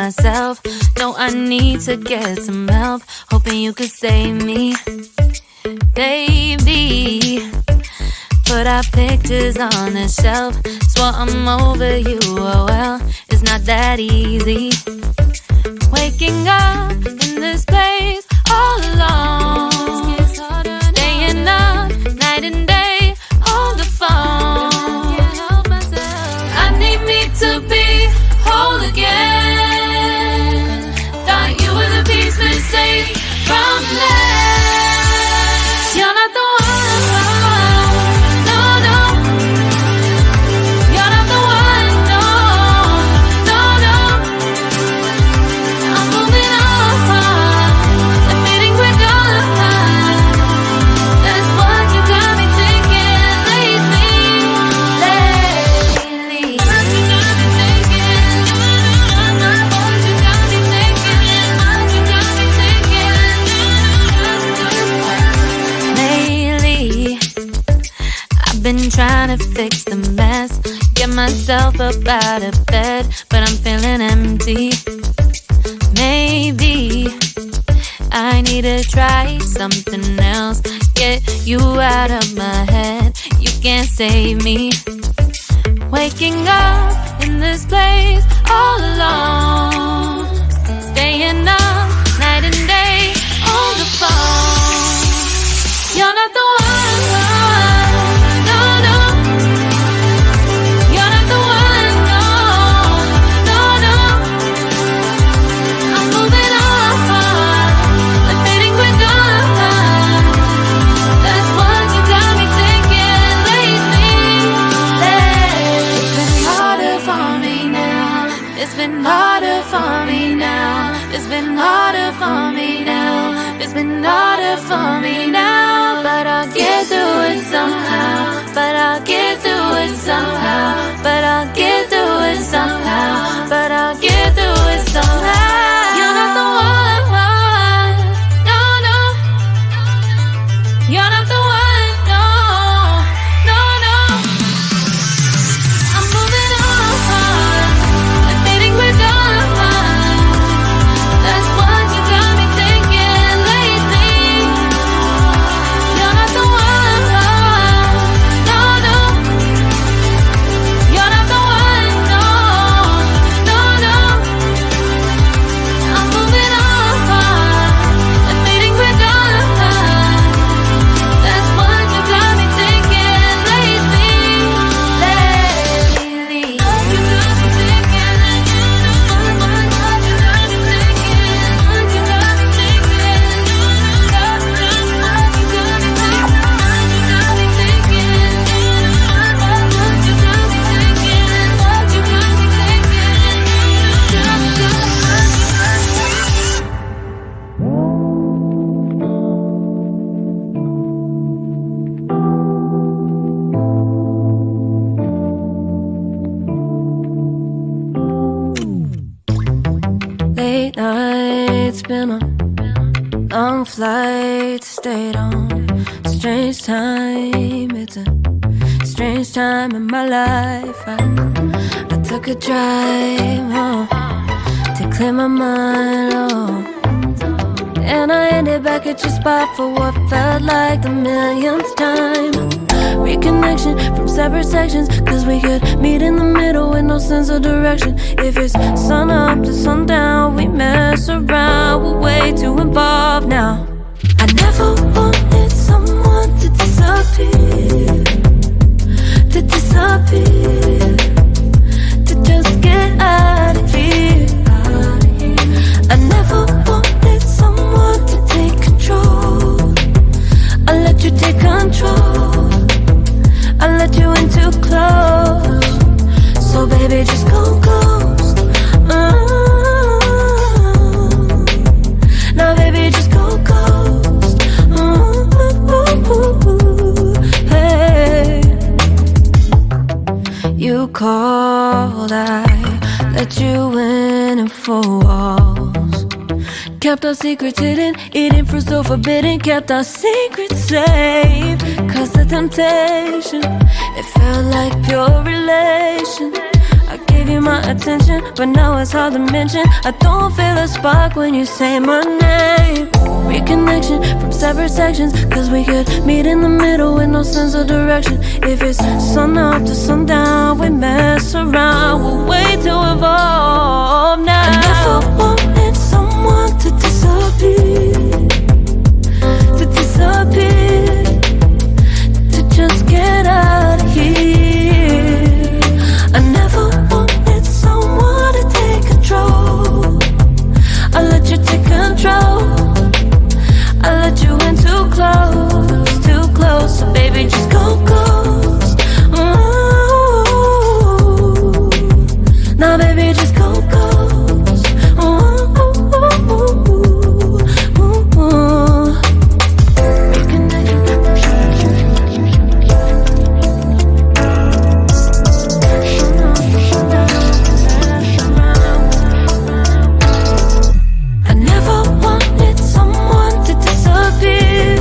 myself. No, I need to get some help. Hoping you could save me, baby. Put our pictures on the shelf. Swore I'm over you, oh well, it's not that easy. Waking up in this place all alone, staying up night and day on the phone. I need me to be whole again. Thought you were the piece missing from last. You're not the one. Trying to fix the mess, get myself up out of bed, but I'm feeling empty. Maybe I need to try something else. Get you out of my head, you can't save me. Waking up in this place all alone, staying up night and day on the phone. You're not the one. It's been harder for me now. It's been harder for me now. It's been harder for me now. But I'll get through it somehow. But I'll get through it somehow. But I'll get through it somehow. But I'll get through it somehow. You're not the one. No, no. You're not the one. No, no, no. I'm moving on. That's what you got me thinking lately. You're not the one. No, no. You're not the one. No, no, no. I'm moving on and meeting with God. That's what you got me thinking lately. Late nights, been on long flights, stayed on strange time. It's a strange time in my life. I took a drive home to clear my mind, oh. And I ended back at your spot for what felt like the millionth time. Reconnection from separate sections, cause we could meet in the middle with no sense of direction. If it's sun up to sundown, we mess around, we're way too involved now. I never wanted someone to disappear, to just get out of here. I never wanted someone to take control. I let you take control. I let you in too close. So baby, just go ghost. Now baby, just go ghost. Hey. You called, I let you in and 4 walls. Kept our secrets hidden, eating fruit so forbidden. Kept our secrets safe, cause the temptation, it felt like pure relation. I gave give you my attention, but now it's hard to mention. I don't feel a spark when you say my name. Reconnection from separate sections, cause we could meet in the middle with no sense of direction. If it's sun up to sundown, we mess around, we'll wait to evolve now. I never wanted someone to disappear, to disappear, to just get out of here. I never wanted someone to take control. I let you take control. I let you in too close, so baby just go ghost. Ooh. Now baby just go ghost. Ooh. I never wanted someone to disappear,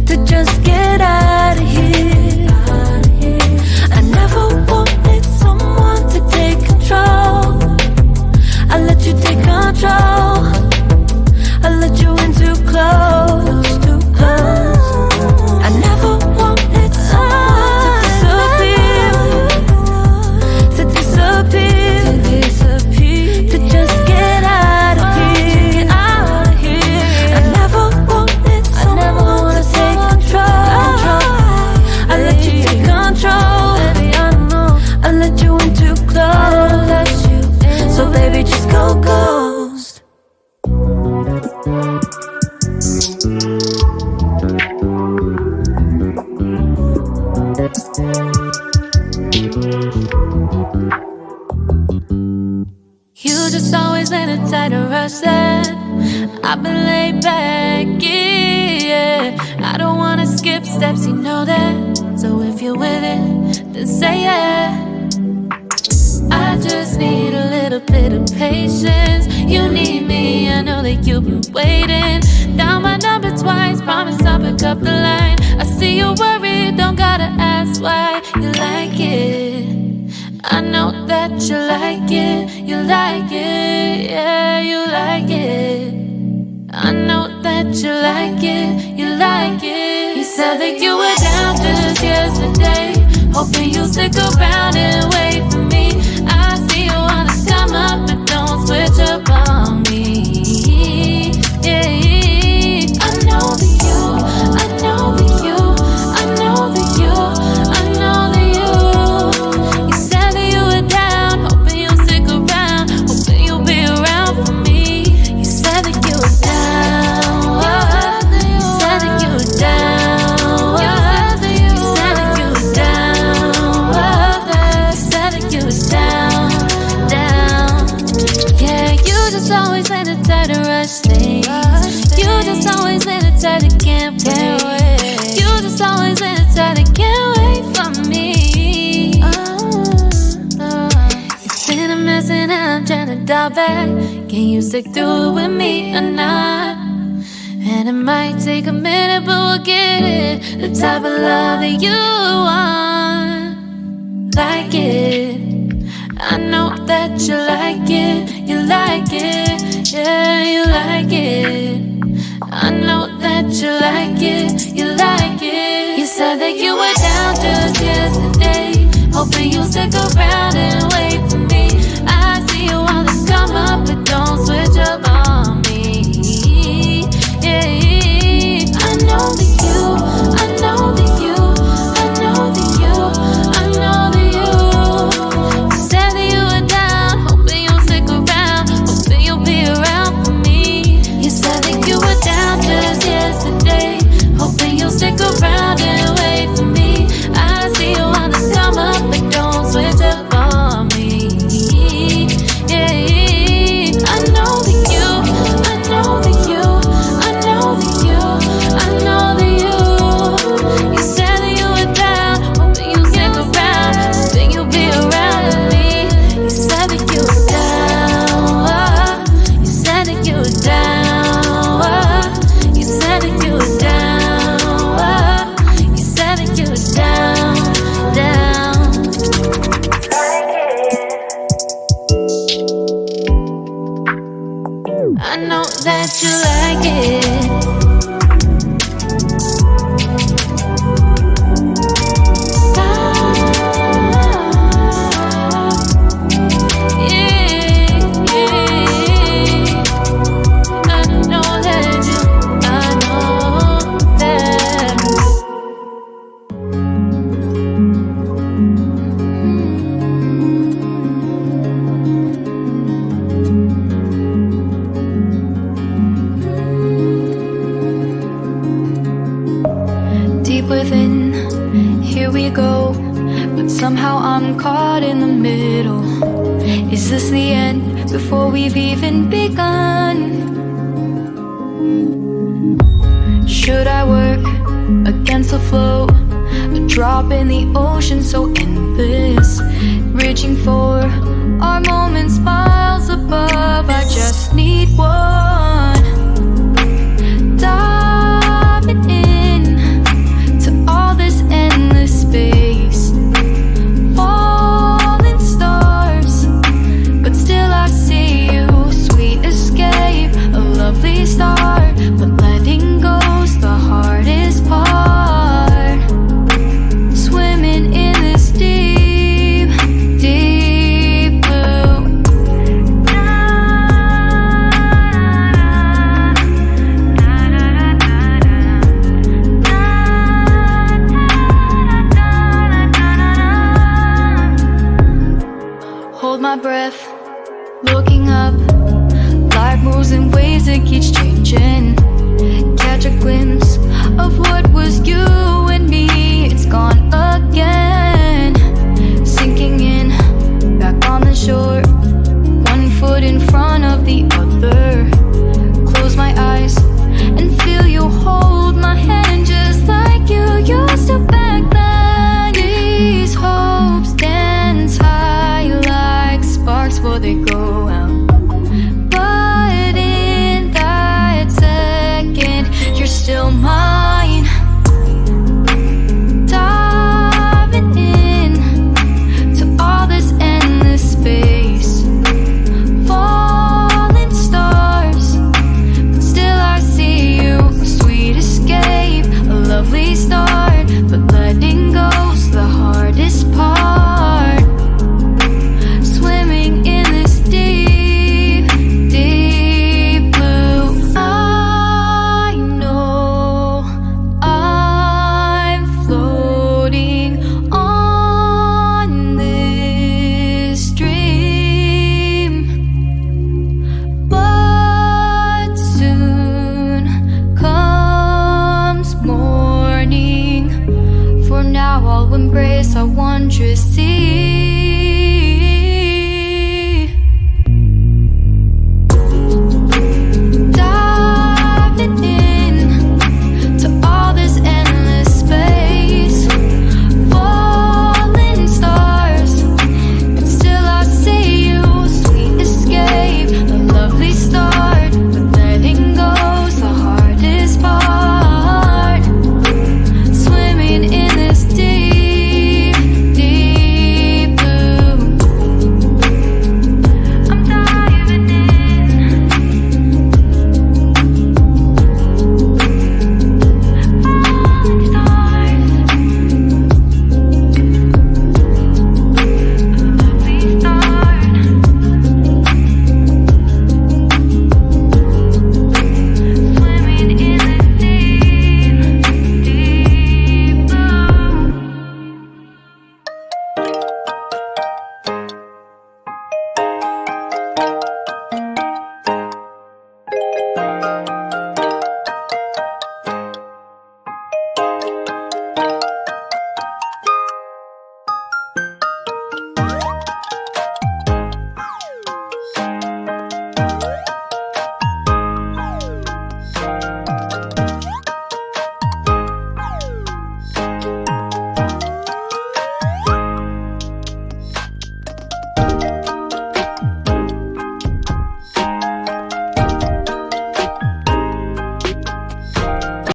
to just get out of here. I never wanted someone to take control. I let you take control. I let you in too close, too close. I never wanted someone to disappear, to just get out of here. I never wanted someone to take control. I let you take control. Baby, I know I let you in too close. So baby, just go ghost. You just always been a tighter rush that I've been laid back, yeah. I don't wanna skip steps, you know that. So if you're with it, then say yeah. I just need a little bit of patience. You need me, I know that you've been waiting. Down my number twice, promise I'll pick up the line. I see you worried, don't gotta ask why. You like it, I know that you like it. You like it, yeah, you like it. I know that you like it, you like it. You said that you were down just yesterday, hoping you'll stick around and wait for me. I see you wanna come up, but don't switch up on me. Yeah, I know that you, I know that you, I know that you, I know that you. You said that you were down, hoping you'll stick around, hoping you'll be around for me. You said that you were down, you said that you were down, you said that you were down, you said that you were down, down. Yeah, you just always been a tighter rush thing. You just always been a tighter can't wait. You just always been a tighter can't wait for me. It's been a mess and I'm trying to dial back. Can you stick through it with me or not? And it might take a minute, but we'll get it. The type of love that you want, like it. I know that you like it, you like it, yeah, you like it. I know that you like it, you like it. You said that you were down just yesterday, hoping you'll stick around and wait for me. I see you wanna come up, but don't switch up on me. Yeah, I know that you, I know that you, I know that you, I know that you. You said that you were down, hoping you'll stick around, hoping you'll be around for me. You said that you were down just yesterday, hoping you'll stick around and wait for me. I see you wanna come up, but don't switch up on me. I know that you like it. Somehow I'm caught in the middle. Is this the end before we've even begun? Should I work against the flow? A drop in the ocean so endless, reaching for our moments miles above. I just need one. Diving in to all this endless space. Lovely start, but letting go's the hardest part. Swimming in this deep, deep blue. Hold my breath, looking up. Life moves in ways that keeps changing. Catch a glimpse of what was you and me. It's gone again. Sinking in, back on the shore. One foot in front of the other. Close my eyes and feel you hold my hand just like you used to back then. These hopes dance high like sparks before they go